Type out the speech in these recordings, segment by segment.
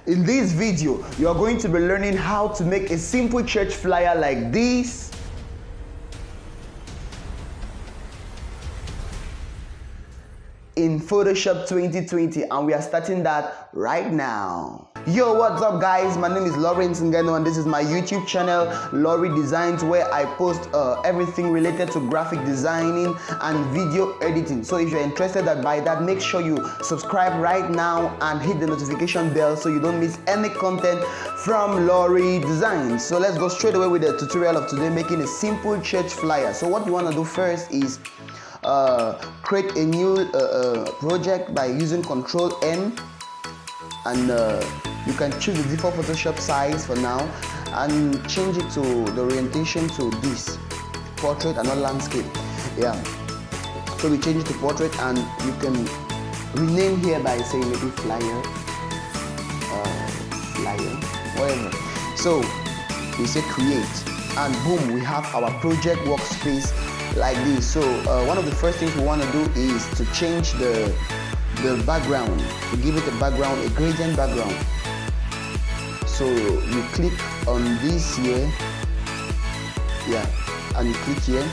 In this video, you are going to be learning how to make a simple church flyer like this in Photoshop 2020, and we are starting that right now. Yo, what's up guys? My name is Lawrence Ngano and this is my YouTube channel, LAWRY Designs, where I post everything related to graphic designing and video editing. So if you're interested by that, make sure you subscribe right now and hit the notification bell so you don't miss any content from LAWRY Designs. So let's go straight away with the tutorial of today, making a simple church flyer. So what you want to do first is create a new project by using Ctrl+N, and you can choose the default Photoshop size for now and change it to the orientation to this portrait and not landscape. Yeah, so we change it to portrait, and you can rename here by saying maybe flyer, whatever. So we say create, and boom, we have our project workspace like this. So one of the first things we want to do is to change the background, to give it a background, a gradient background. So you click on this here, yeah, and you click here,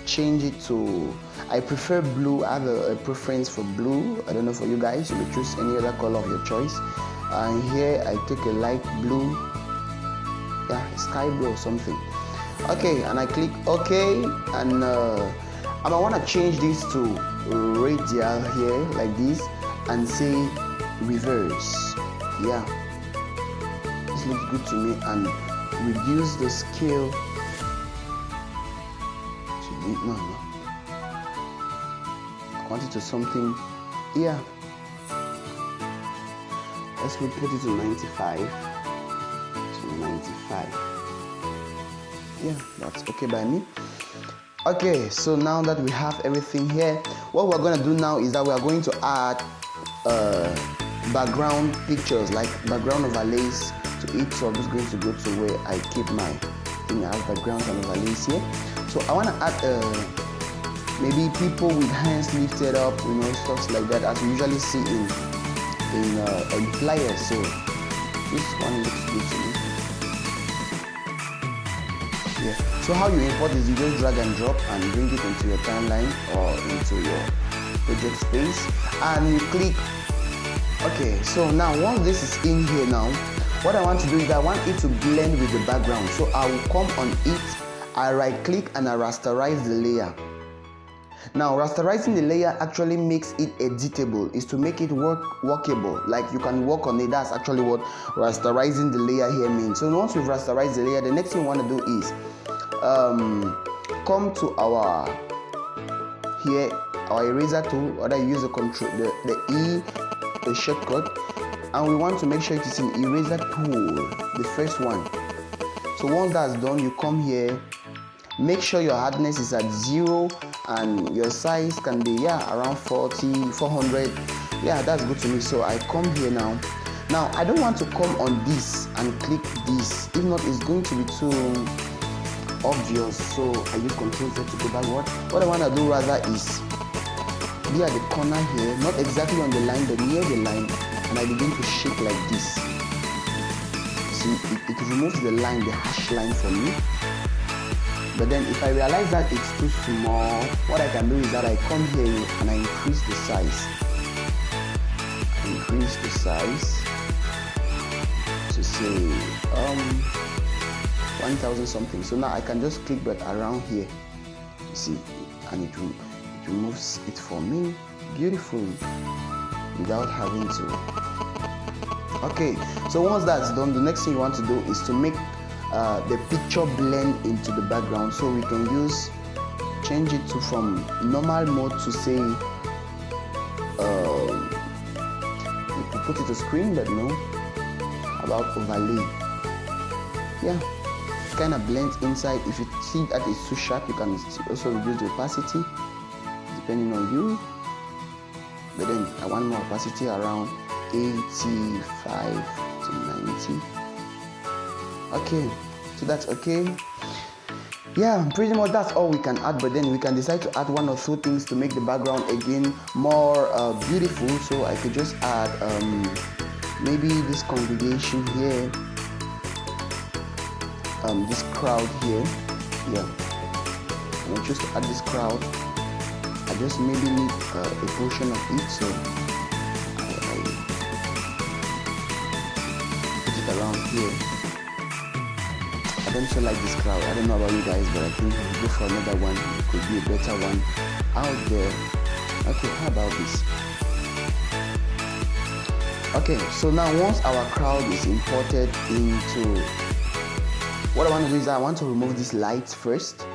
change it to, I prefer blue. I have a preference for blue. I don't know for you guys, you may choose any other color of your choice. And here I take a light blue, yeah, sky blue or something. Okay, and I click OK, and I want to change this to radial here like this and say reverse. Yeah, this looks good to me, and reduce the scale to no, I want it to something. Yeah, let's put it to 95. To 95. Yeah, that's okay by me. Okay, so now that we have everything here, what we're going to do now is that we are going to add background pictures, like background overlays to it. So I'm just going to go to where I keep my thing. I have backgrounds and overlays here. So I want to add maybe people with hands lifted up, you know, stuff like that, as we usually see in flyers. So this one looks good to me. Yeah. So how you import is you just drag and drop and bring it into your timeline or into your project space, and you click OK. So now once this is in here, now what I want to do is I want it to blend with the background. So I will come on it, I right click and I rasterize the layer. Now rasterizing the layer actually makes it editable, is to make it workable, like you can work on it. That's actually what rasterizing the layer here means. So once we've rasterized the layer, the next thing we want to do is come to our eraser tool, or I use the control, the E, the shortcut, and we want to make sure it is in eraser tool, the first one. So once that's done, you come here, make sure your hardness is at 0 and your size can be around 40, 400. Yeah, that's good to me. So I come here now. Now I don't want to come on this and click this, if not it's going to be too obvious. So I use Ctrl+Z to go backward. What I want to do rather is be at the corner here, not exactly on the line but near the line, and I begin to shake like this. See, it removes the line, the hash line for me. But then if I realize that it's too small, what I can do is that I come here and I increase the size. Increase the size to say 1000 something. So now I can just click but around here, you see, and it removes it for me beautifully without having to. Okay, so once that's done, the next thing you want to do is to make the picture blend into the background. So we can change it to from normal mode to say you could put it to screen, but no, about overlay. Yeah, it kind of blends inside. If you see that it's too sharp, you can also reduce the opacity depending on you. But then I want more opacity, around 85 to 90. Okay, so that's okay. yeah, pretty much that's all we can add, but then we can decide to add one or two things to make the background again more beautiful. So I could just add maybe this congregation here, this crowd here. Yeah, and I choose to add this crowd. I just maybe need a portion of it, so I put it around here. I don't so like this crowd. I don't know about you guys, but I think we'll go for another one. It could be a better one out there. Okay, how about this? Okay, so now once our crowd is imported into, what I want to do is I want to remove these lights first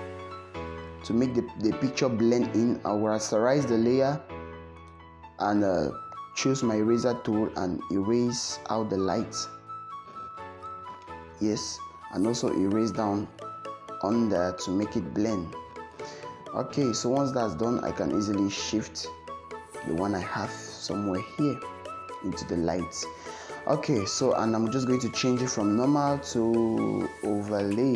to make the picture blend in. I will rasterize the layer and choose my eraser tool and erase out the lights. Yes, and also erase down on there to make it blend. Okay, so once that's done, I can easily shift the one I have somewhere here into the lights. Okay, so and I'm just going to change it from normal to overlay.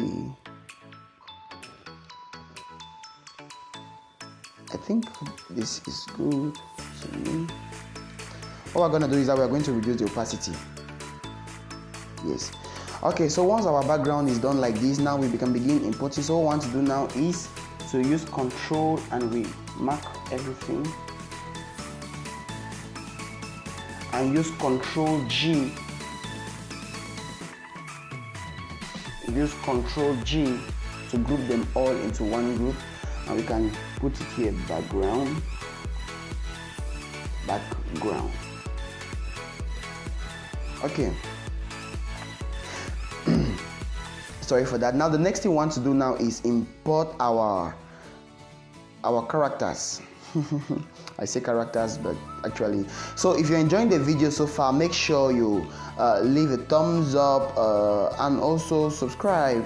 I think this is good. So what we're going to do is that we're going to reduce the opacity. Yes. Okay, so once our background is done like this, now we can begin importing. So what we want to do now is to use Control and we mark everything and use Control G. Use Control G to group them all into one group, and we can put it here, background. Okay. Sorry for that. Now the next thing we want to do now is import our characters. I say characters, but actually, so if you're enjoying the video so far, make sure you leave a thumbs up and also subscribe.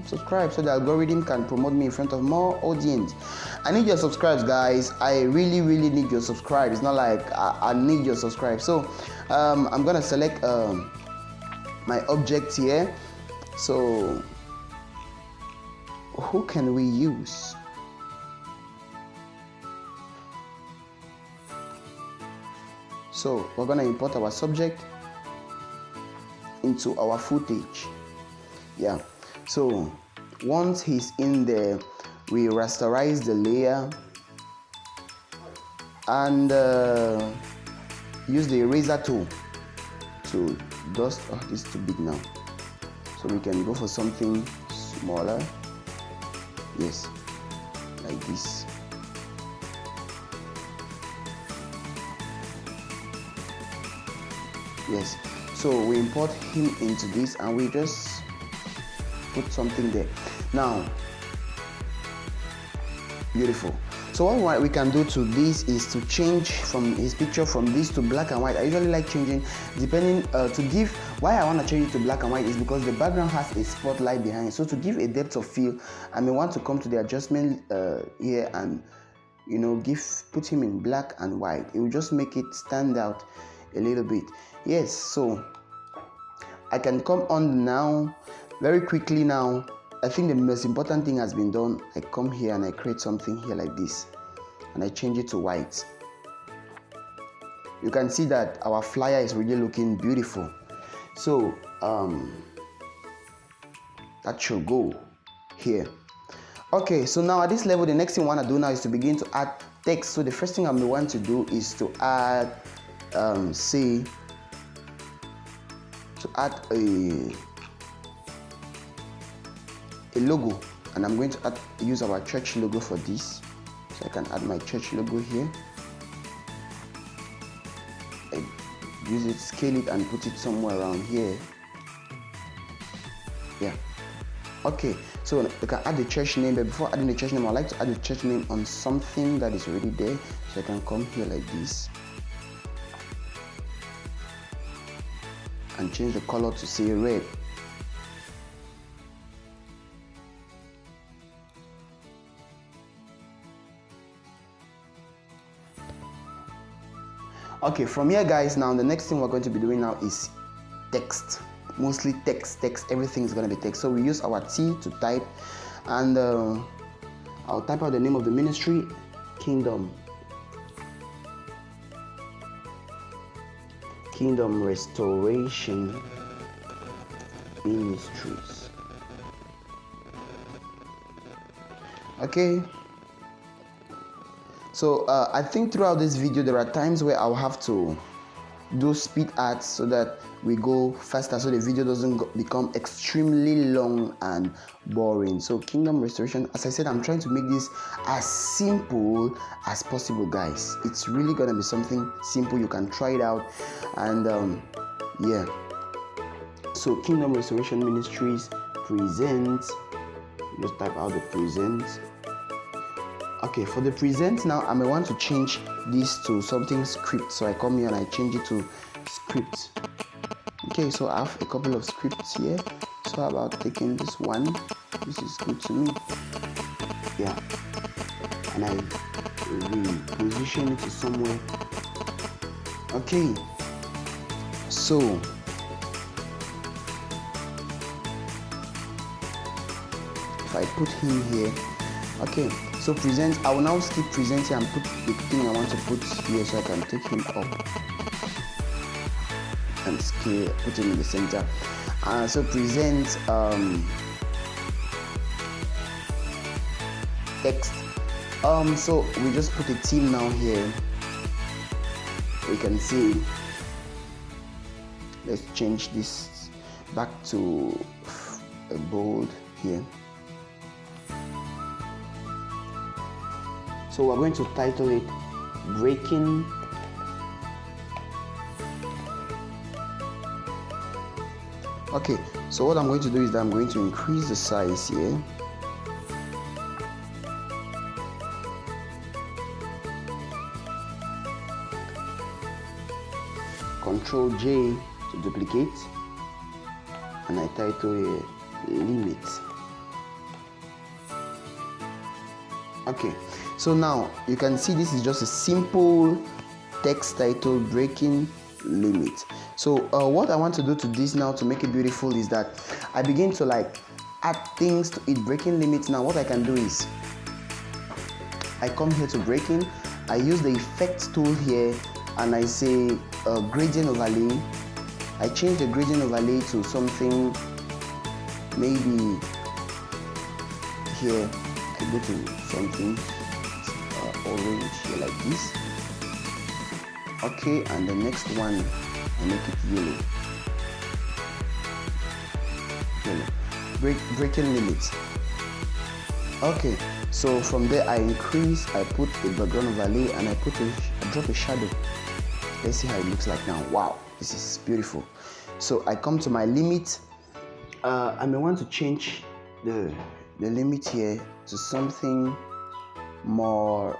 Subscribe so the algorithm can promote me in front of more audience. I need your subscribes, guys. I really need your subscribe. It's not like I need your subscribe. So I'm gonna select my object here. So who can we use? So we're going to import our subject into our footage. Yeah, so once he's in there, we rasterize the layer and use the eraser tool to dust. Oh, this is too big now. So we can go for something smaller. Yes, like this. Yes, so we import him into this and we just put something there. Now, beautiful. So what we can do to this is to change from his picture from this to black and white. I usually like changing depending to give. Why I want to change it to black and white is because the background has a spotlight behind it. So to give a depth of field, I may want to come to the adjustment here and put him in black and white. It will just make it stand out a little bit. Yes, so I can come on now very quickly. Now I think the most important thing has been done. I come here and I create something here like this and I change it to white. You can see that our flyer is really looking beautiful. So that should go here. Okay, so now at this level, the next thing I want to do now is to begin to add text. So the first thing I'm going to want to do is to add a logo, and I'm going to use our church logo for this. So I can add my church logo here. I use it, scale it and put it somewhere around here. Yeah. Okay, so you can add the church name, but before adding the church name, I like to add the church name on something that is already there. So I can come here like this and change the color to say red. Okay, from here guys, now the next thing we're going to be doing now is text. Mostly text, everything is going to be text. So we use our T to type and I'll type out the name of the ministry, Kingdom Restoration Ministries. Okay, so I think throughout this video there are times where I'll have to do speed ads so that we go faster, so the video doesn't become extremely long and boring. So Kingdom Restoration, as I said, I'm trying to make this as simple as possible, guys. It's really gonna be something simple. You can try it out, and yeah. So Kingdom Restoration Ministries presents, just type out the present. Okay, for the present now, I may want to change this to something script, so I come here and I change it to script. Okay, so I have a couple of scripts here, so how about taking this one? This is good to me. Yeah, and I reposition it to somewhere. Okay, so if I put him here, okay, so present, I will now skip present here and put the thing I want to put here, so I can take him up and scale, put him in the center. So present text. So we just put a theme now here. We can see, let's change this back to a bold here. So we're going to title it Breaking Okay, so what I'm going to do is that I'm going to increase the size here. Control J to duplicate, and I title here limit. Okay, so now you can see this is just a simple text title, breaking limit. So what I want to do to this now to make it beautiful is that I begin to like add things to it. Breaking limit. Now what I can do is I come here to breaking, I use the effects tool here, and I say gradient overlay. I change the gradient overlay to something, maybe here I go to something orange here like this. Okay, and the next one I make it yellow. Breaking limit. Okay, so from there I increase, I put a background overlay, and I drop a shadow. Let's see how it looks like now. Wow, this is beautiful. So I come to my limit. I may want to change the limit here to something more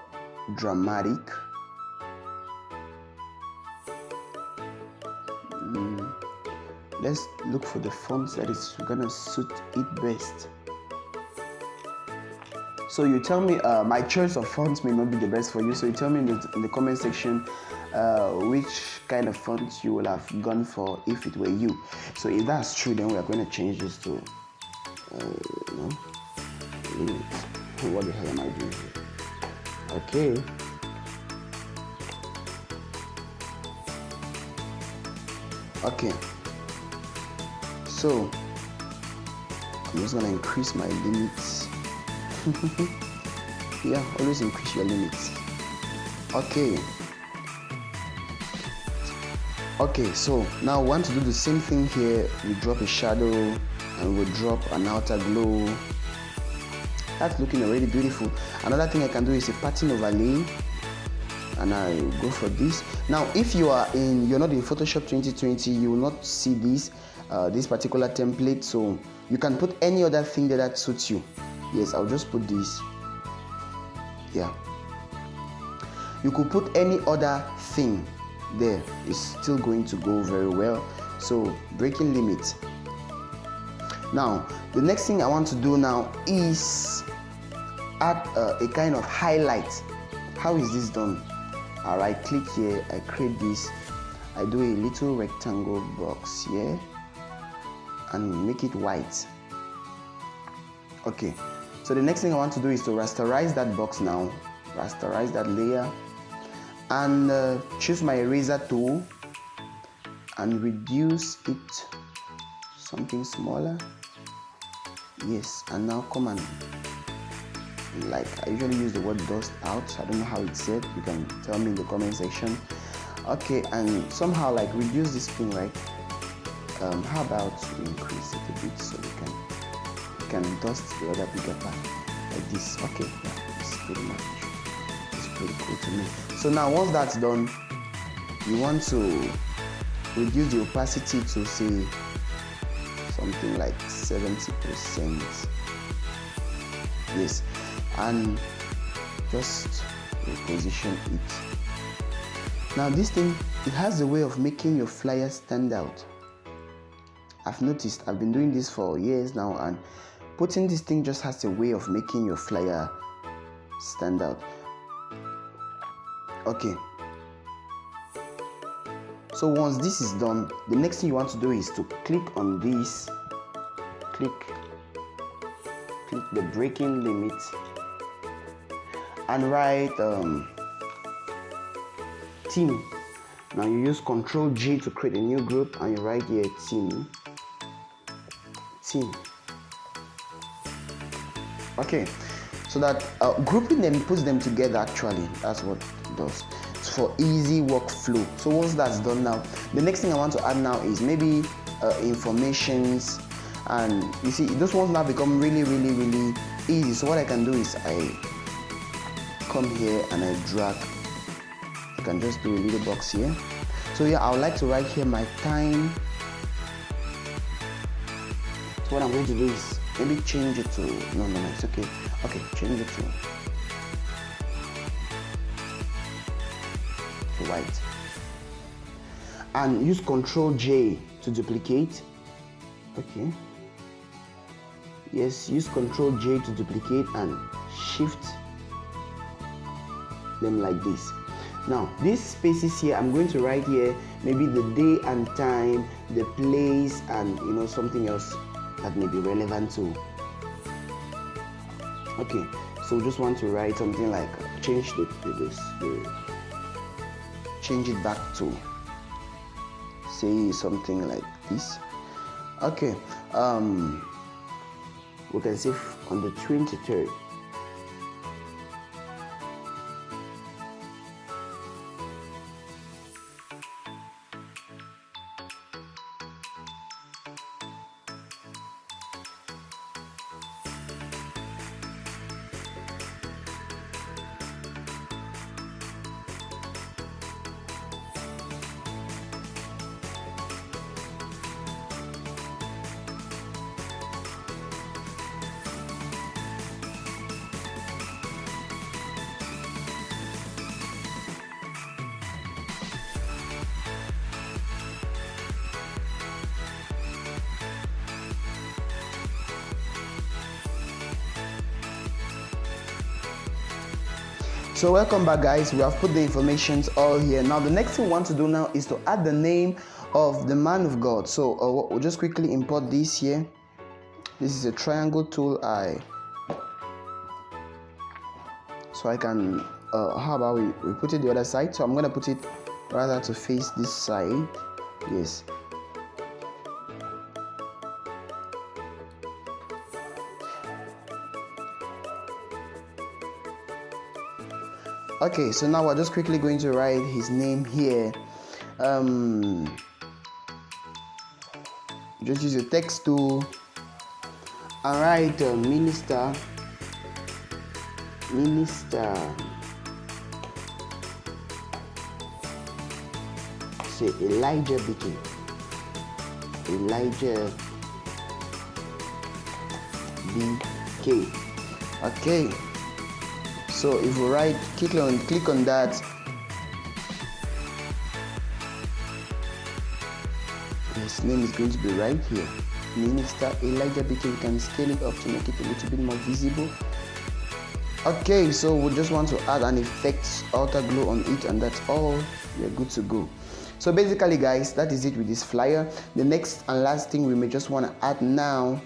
dramatic. Let's look for the fonts that is gonna suit it best. So you tell me, my choice of fonts may not be the best for you, so you tell me in the comment section which kind of fonts you will have gone for if it were you. So if that's true, then we are going to change this to what the hell am I doing here? Okay. Okay, so I'm just gonna increase my limits. Yeah, always increase your limits. Okay. Okay, so now we want to do the same thing here. We drop a shadow and we drop an outer glow. That's looking already beautiful. Another thing I can do is a pattern overlay, and I go for this. Now if you're not in Photoshop 2020, you will not see this particular template, so you can put any other thing that suits you. Yes, I'll just put this. Yeah, you could put any other thing there, it's still going to go very well. So breaking limit. Now the next thing I want to do now is add a kind of highlight. How is this done? I right click here, I create this, I do a little rectangle box here and make it white. Okay, So the next thing I want to do is to rasterize that box now, rasterize that layer, and choose my eraser tool and reduce it something smaller. Yes, and now come and, like, I usually use the word dust out. I don't know how it's said. You can tell me in the comment section. Okay, and somehow like reduce this thing, right? How about we increase it a bit so we can dust the other bigger part like this. Okay, yeah, it's pretty much, it's pretty cool to me. So now once that's done, you want to reduce the opacity to say something like 70%. Yes, and just reposition it. Now this thing, it has a way of making your flyer stand out. I've noticed, I've been doing this for years now, and putting this thing just has a way of making your flyer stand out. Okay, so once this is done, the next thing you want to do is to click on this, click the breaking limit, and write team. Now you use Ctrl G to create a new group, and you write here team. Okay, so that grouping them puts them together. Actually, that's what it does. It's for easy workflow. So once that's done, now the next thing I want to add now is maybe informations, and you see those ones now become really easy. So what I can do is I come here and I drag. I can just do a little box here. So yeah, I would like to write here my time. So what I'm going to do is maybe change it to, no, it's okay. Okay, change it to white. And use Ctrl J to duplicate. Okay. Yes, use Ctrl J to duplicate and shift them like this. Now these spaces here, I'm going to write here maybe the day and time, the place, and something else that may be relevant too. Okay, so we just want to write something like change change it back to say something like this. Okay, we can say on the 23rd. So welcome back, guys. We have put the informations all here. Now the next thing we want to do now is to add the name of the man of God. So we'll just quickly import this here. This is a triangle tool. So I can how about we put it the other side. So I'm going to put it rather to face this side. Yes. Okay, so now we're just quickly going to write his name here. Just use your text tool and write minister. Say Elijah BK. Okay. So if we write, click on that. His name is going to be right here. Minister Elijah BK. We can scale it up to make it a little bit more visible. Okay, so we just want to add an effect outer glow on it, and that's all. We're good to go. So basically, guys, that is it with this flyer. The next and last thing we may just want to add now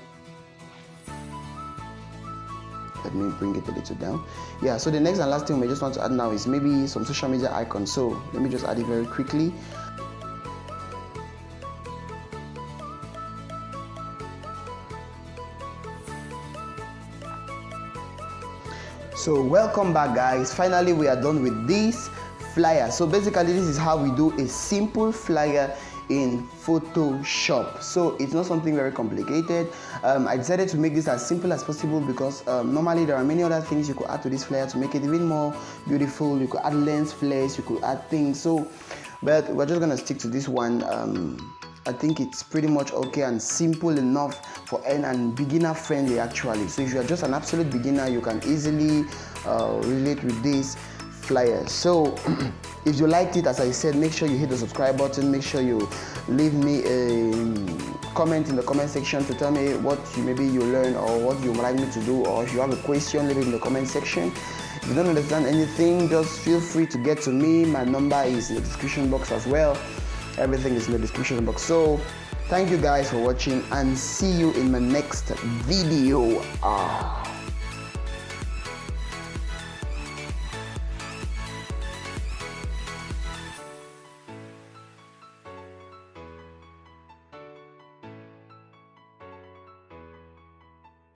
let me bring it a little down. Yeah, so the next and last thing we just want to add now is maybe some social media icons. So let me just add it very quickly. So welcome back, guys. Finally we are done with this flyer. So basically this is how we do a simple flyer in Photoshop. So it's not something very complicated. I decided to make this as simple as possible because normally there are many other things you could add to this flyer to make it even more beautiful. You could add lens flares, you could add things. So but we're just gonna stick to this one. I think it's pretty much okay and simple enough for and beginner friendly actually. So if you're just an absolute beginner, you can easily relate with this flyer. So if you liked it, as I said, make sure you hit the subscribe button. Make sure you leave me a comment in the comment section to tell me what maybe you learned or what you would like me to do, or if you have a question, leave it in the comment section. If you don't understand anything, just feel free to get to me. My number is in the description box as well. Everything is in the description box. So thank you guys for watching and see you in my next video.